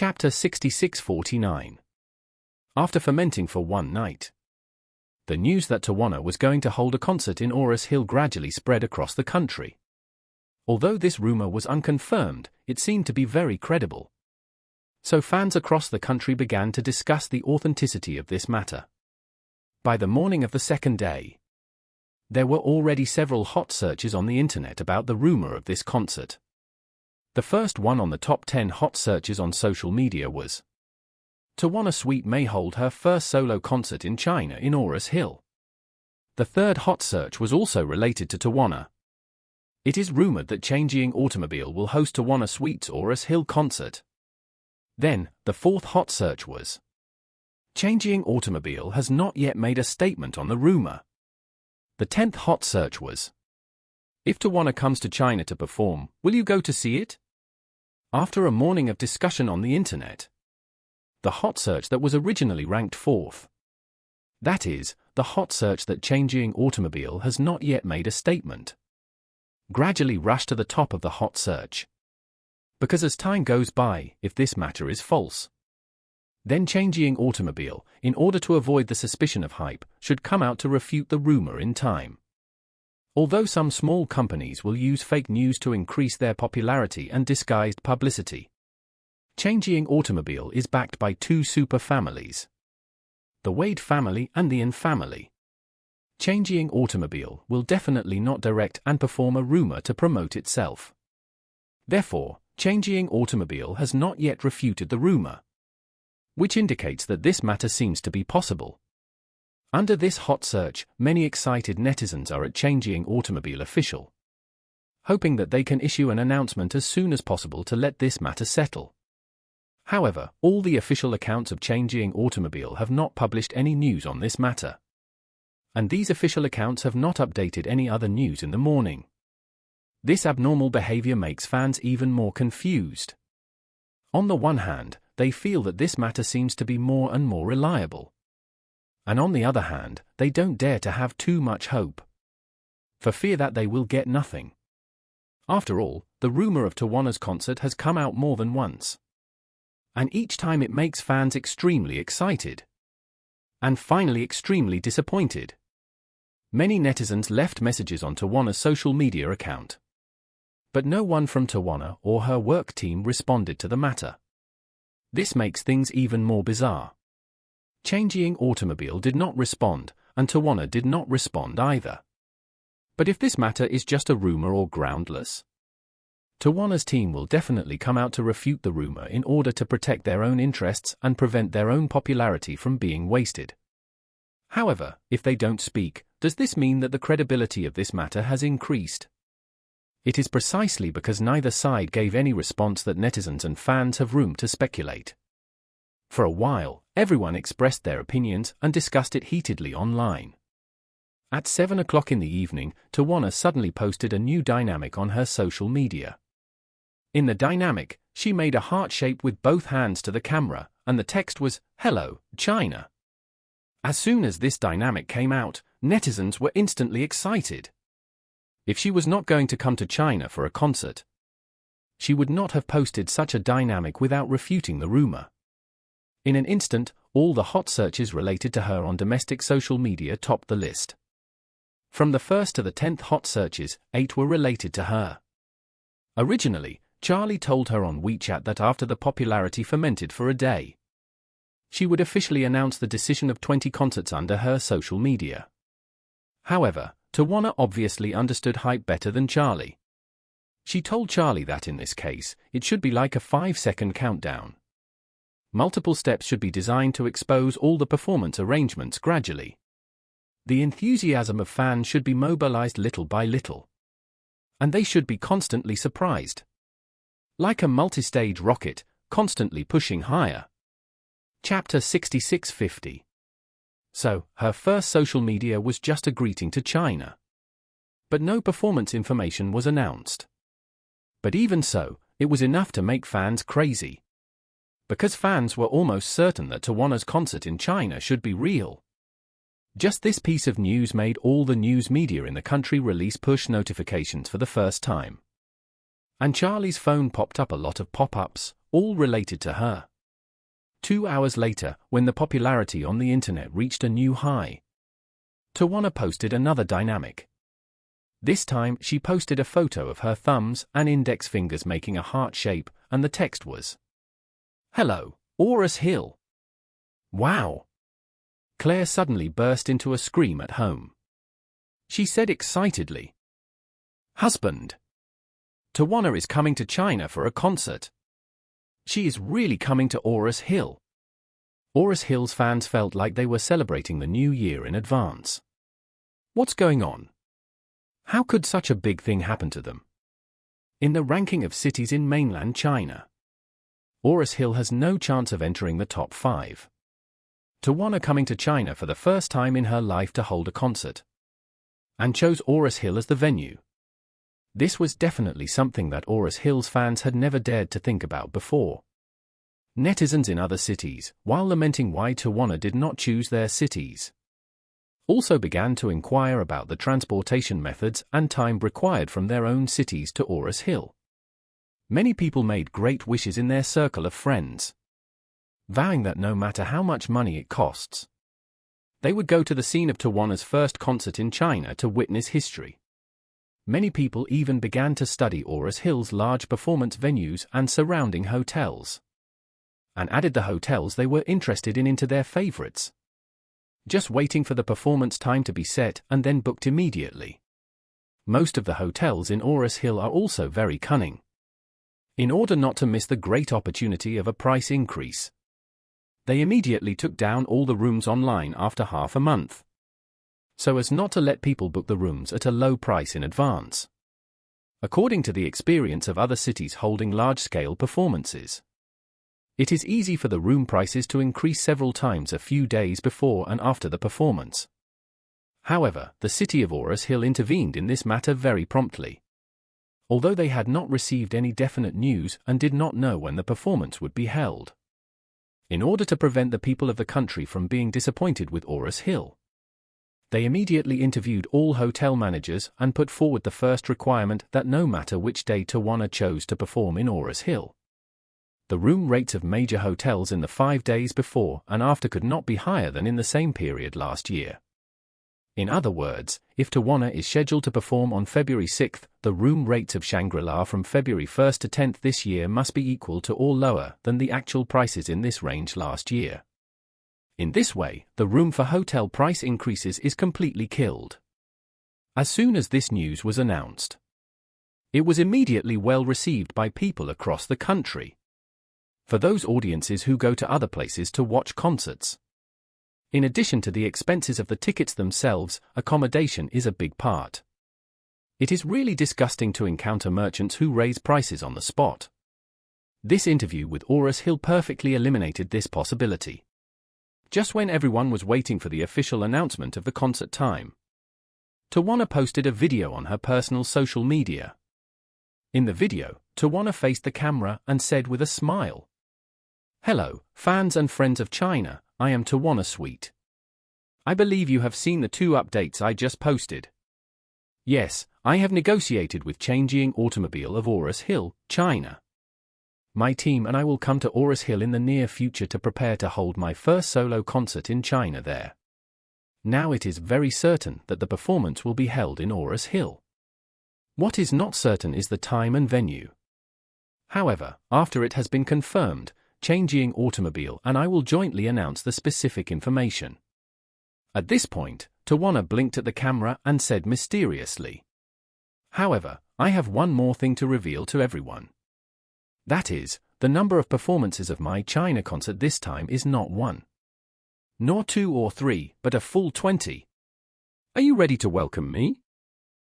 Chapter 6649. After fermenting for one night. The news that Tawana was going to hold a concert in Ores Hill gradually spread across the country. Although this rumor was unconfirmed, it seemed to be very credible. So fans across the country began to discuss the authenticity of this matter. By the morning of the second day, there were already several hot searches on the internet about the rumor of this concert. The first one on the top 10 hot searches on social media was, Tawana Sweet may hold her first solo concert in China in Ores Hill. The third hot search was also related to Tawana. It is rumored that Changjiang Automobile will host Tawana Sweet's Ores Hill concert. Then, the fourth hot search was, Changjiang Automobile has not yet made a statement on the rumor. The 10th hot search was, if Tawana comes to China to perform, will you go to see it? After a morning of discussion on the internet, the hot search that was originally ranked fourth, that is, the hot search that Changjiang Automobile has not yet made a statement, gradually rushed to the top of the hot search. Because as time goes by, if this matter is false, then Changjiang Automobile, in order to avoid the suspicion of hype, should come out to refute the rumor in time. Although some small companies will use fake news to increase their popularity and disguised publicity, Changjiang Automobile is backed by two super families, the Wade family and the An family. Changjiang Automobile will definitely not direct and perform a rumor to promote itself. Therefore, Changjiang Automobile has not yet refuted the rumor, which indicates that this matter seems to be possible. Under this hot search, many excited netizens are at Changjiang Automobile official, hoping that they can issue an announcement as soon as possible to let this matter settle. However, all the official accounts of Changjiang Automobile have not published any news on this matter. And these official accounts have not updated any other news in the morning. This abnormal behavior makes fans even more confused. On the one hand, they feel that this matter seems to be more and more reliable. And on the other hand, they don't dare to have too much hope, for fear that they will get nothing. After all, the rumor of Tawana's concert has come out more than once. And each time it makes fans extremely excited. And finally extremely disappointed. Many netizens left messages on Tawana's social media account. But no one from Tawana or her work team responded to the matter. This makes things even more bizarre. Changjiang Automobile did not respond, and Tawana did not respond either. But if this matter is just a rumor or groundless, Tawana's team will definitely come out to refute the rumor in order to protect their own interests and prevent their own popularity from being wasted. However, if they don't speak, does this mean that the credibility of this matter has increased? It is precisely because neither side gave any response that netizens and fans have room to speculate. For a while, everyone expressed their opinions and discussed it heatedly online. At 7 o'clock in the evening, Tawana suddenly posted a new dynamic on her social media. In the dynamic, she made a heart shape with both hands to the camera, and the text was, "Hello, China." As soon as this dynamic came out, netizens were instantly excited. If she was not going to come to China for a concert, she would not have posted such a dynamic without refuting the rumor. In an instant, all the hot searches related to her on domestic social media topped the list. From the first to the 10th hot searches, 8 were related to her. Originally, Charlie told her on WeChat that after the popularity fermented for a day, she would officially announce the decision of 20 concerts under her social media. However, Tawana obviously understood hype better than Charlie. She told Charlie that in this case, it should be like a 5-second countdown. Multiple steps should be designed to expose all the performance arrangements gradually. The enthusiasm of fans should be mobilized little by little. And they should be constantly surprised. Like a multi-stage rocket, constantly pushing higher. Chapter 6650. So, her first social media was just a greeting to China. But no performance information was announced. But even so, it was enough to make fans crazy. Because fans were almost certain that Tawana's concert in China should be real. Just this piece of news made all the news media in the country release push notifications for the first time. And Charlie's phone popped up a lot of pop-ups, all related to her. 2 hours later, when the popularity on the internet reached a new high, Tawana posted another dynamic. This time, she posted a photo of her thumbs and index fingers making a heart shape, and the text was, "Hello, Aurus Hill." Wow! Claire suddenly burst into a scream at home. She said excitedly, "Husband! Tawana is coming to China for a concert. She is really coming to Aurus Hill." Aurus Hill's fans felt like they were celebrating the new year in advance. What's going on? How could such a big thing happen to them? In the ranking of cities in mainland China, Aurus Hill has no chance of entering the top 5. Tawana coming to China for the first time in her life to hold a concert, and chose Aurus Hill as the venue. This was definitely something that Aurus Hill's fans had never dared to think about before. Netizens in other cities, while lamenting why Tawana did not choose their cities, also began to inquire about the transportation methods and time required from their own cities to Aurus Hill. Many people made great wishes in their circle of friends, vowing that no matter how much money it costs, they would go to the scene of Tawana's first concert in China to witness history. Many people even began to study Aurus Hill's large performance venues and surrounding hotels, and added the hotels they were interested in into their favorites, just waiting for the performance time to be set and then booked immediately. Most of the hotels in Aurus Hill are also very cunning. In order not to miss the great opportunity of a price increase, they immediately took down all the rooms online after half a month, so as not to let people book the rooms at a low price in advance. According to the experience of other cities holding large-scale performances, it is easy for the room prices to increase several times a few days before and after the performance. However, the city of Aurus Hill intervened in this matter very promptly, although they had not received any definite news and did not know when the performance would be held. In order to prevent the people of the country from being disappointed with Aurus Hill, they immediately interviewed all hotel managers and put forward the first requirement that no matter which day Tawana chose to perform in Aurus Hill, the room rates of major hotels in the 5 days before and after could not be higher than in the same period last year. In other words, if Tawana is scheduled to perform on February 6, the room rates of Shangri-La from February 1 to 10 this year must be equal to or lower than the actual prices in this range last year. In this way, the room for hotel price increases is completely killed. As soon as this news was announced, it was immediately well received by people across the country. For those audiences who go to other places to watch concerts, in addition to the expenses of the tickets themselves, accommodation is a big part. It is really disgusting to encounter merchants who raise prices on the spot. This interview with Aurus Hill perfectly eliminated this possibility. Just when everyone was waiting for the official announcement of the concert time, Tawana posted a video on her personal social media. In the video, Tawana faced the camera and said with a smile, "Hello, fans and friends of China, I am Tawana Sweet. I believe you have seen the 2 updates I just posted. Yes, I have negotiated with Changjiang Automobile of Aurus Hill, China. My team and I will come to Aurus Hill in the near future to prepare to hold my first solo concert in China there. Now it is very certain that the performance will be held in Aurus Hill. What is not certain is the time and venue. However, after it has been confirmed, Changjiang Automobile and I will jointly announce the specific information." At this point, Tawana blinked at the camera and said mysteriously, "However, I have one more thing to reveal to everyone. That is, the number of performances of my China concert this time is not 1, nor 2 or 3, but a full 20. Are you ready to welcome me?"